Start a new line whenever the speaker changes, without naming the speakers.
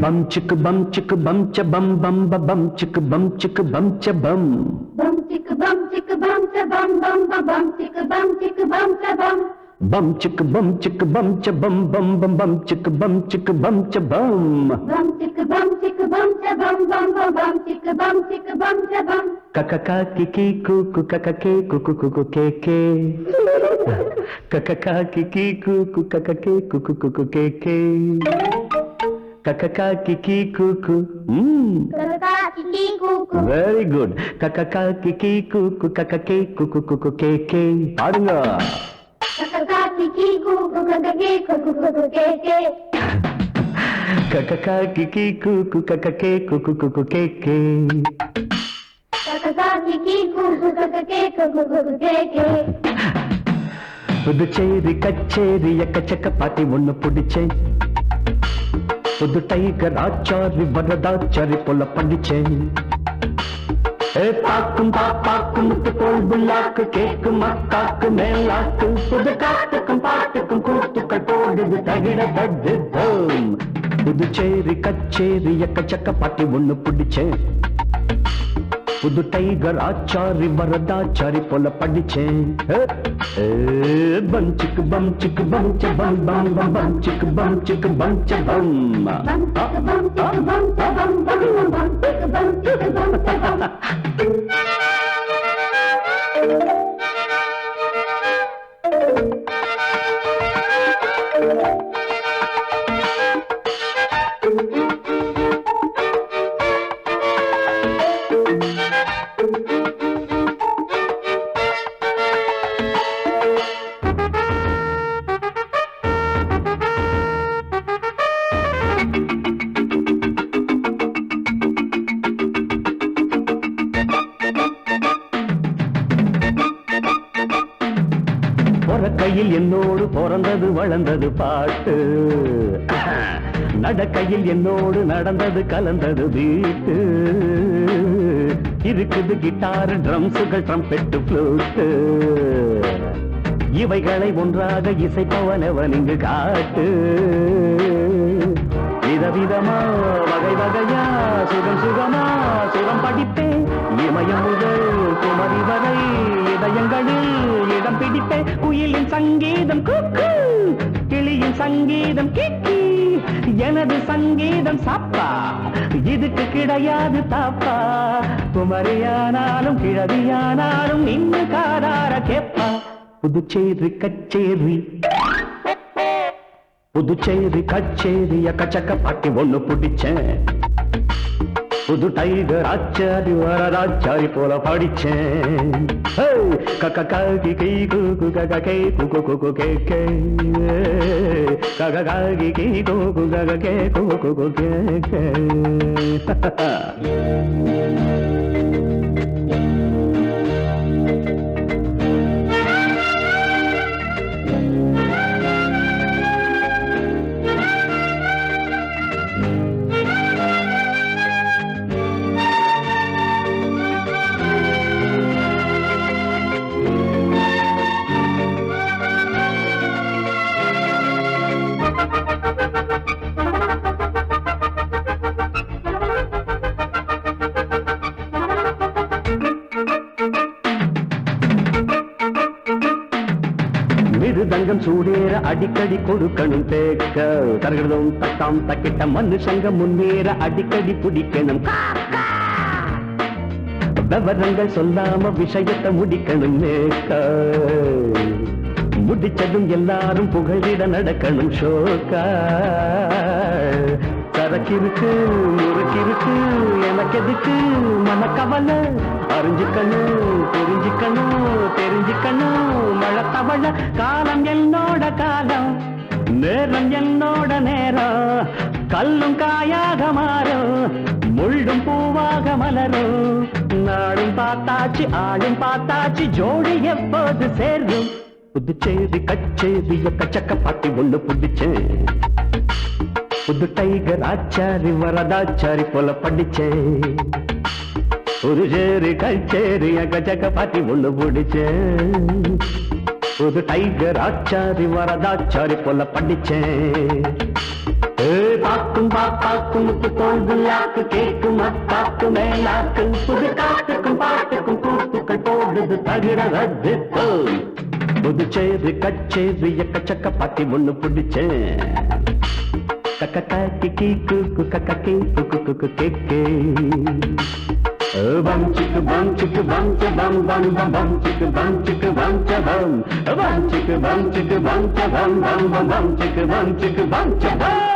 bum chick bum chick bum cha bum bum ba bum chick bum chick bum cha bum
chick bum cha bum bum ba bum chick bum cha bum
bum chick bum cha bum bum bum bum chick bum cha bum
chick bum cha bum bum ba bum chick bum cha bum
kakaka kiki kuku kakake kuku kuku keke kakaka kiki kuku kakake kuku kuku keke kakaka kiki kuku very good kakaka kiki kuku kakake kuku kuku keke பாடுங்க
kakaka kiki kuku kakake kuku kuku keke
kakaka kiki kuku kakake kuku kuku keke
kakaka kiki kuku kakake kuku kuku keke
Puducherry கச்சேரி எக்கச்சக்க பாட்டி ஒண்ணு பிடிச்சேன் புது tiger Achari Varadachari போல படிச்சேன் பாக்கும் பாப்பாக்கும் தோல் புல்லாக்கு கேக்கும் அக்காக்கு மேலாக்கு புது காத்துக்கும் பாட்டுக்கும் கூத்துக்கள் போடுது தகிட தடுத்தோம் புதுச்சேரி கச்சேரி எக்கச்சக்க பாட்டி ஒண்ணு பிடிச்சேன் புது டைகர் ஆச்சாரி வரதாச்சாரி போல படிச்சேன் பஞ்சுக்கு பஞ்சுக்கு பஞ்ச பம் பம் பம் பஞ்சுக்கு பஞ்சுக்கு பஞ்ச பம் கையில் என்னோடு பிறந்தது வளர்ந்தது பாட்டு நடக்கையில் என்னோடு நடந்தது கலந்தது வீட்டு இருக்குது கிட்டார் ட்ரம்ஸுகள் ட்ரம்பெட்டு ஃப்ளூட்டு இவைகளை ஒன்றாக இசைப்பவனவன் இங்கு காட்டு விதவிதமா வகை வகையா சுகம் சுகமா சுகம் படிப்பேன் இமயம் முதல் குமரி வரை இதயங்களில் இடம் பிடிப்பேன் குயிலின் சங்கீதம் குக்கு கிளியின் சங்கீதம் கிக்கி எனது சங்கீதம் சாப்பா இதுக்கு கிடையாது தாப்பா குமரியானாலும் கிழவியானாலும் நின்று காதார கேப்பா புதுச்சேரி கச்சேரி புதுச்சேரி கச்சேரி எக்கச்சக்க பாட்டி ஒண்ணு பிடிச்சேன் புது டைகர் ஆச்சாரி வரதாச்சாரி போல படிச்சேன் கக்கி கை குக்கு ககே குக்கு குக்கு கேக்கே ககி கை குக்கு ககே குக்கு குக்கு கேக்கே மிருதங்கம் சூடேற அடிக்கடி கொடுக்கணும் தேக்க தரகடும் தட்டாம் தக்கிட்ட மனுஷங்க முன்னேற அடிக்கடி பிடிக்கணும் விவரங்கள் சொல்லாம விஷயத்தை முடிக்கணும் நேக்க முடிச்சதும் எல்லாரும் புகழிட நடக்கணும் ஷோக்கா சரக்கிருக்கு முறுக்கிருக்கு எனக்கு எதுக்கு மனக்கவலை அறிஞ்சுக்கணும் தெரிஞ்சுக்கணும் மழை தவழ காலம் என்னோட காலம் நேரம் என்னோட நேரம் கல்லும் காயாக மாறும் முள்ளும் பூவாக மலரும் நாளும் பார்த்தாச்சு ஆளும் பார்த்தாச்சு ஜோடி எப்போது சேரும் புதுச்சேரி கச்சேரி எக்கச்சக்க பாட்டி ஒண்ணு பிடிச்சேன் புது டைகர் ஆச்சாரி வரதாச்சாரி போல படிச்சேன் ஒரு சேரி கச்சேரி எக்கச்சக்க பாட்டி ஒண்ணு பிடிச்சேன் புது டைகர் ஆச்சாரி வரதாச்சாரி போல படிச்சேன். பாக்கும் பாப்பாக்கும் தோல்வியாக்கு கேக்கும் அத்தாக்கு மேலாக்கு புது காட்டுக்கும் பாட்டுக்கும் கூத்துக்கள் போடுது தகிட ரத்து. புதுச்சேரி கச்சேரி எக்கச்சக்க பாட்டி ஒண்ணு பிடிச்சேன். கக்கி கூக்கு கக்கி குக்கு குக்கு கேக்கே. Bum chicka bum chicka bum cha bum bum bum bum chicka bum cha bum. Bum chicka bum cha bum bum bum bum chicka bum cha bum.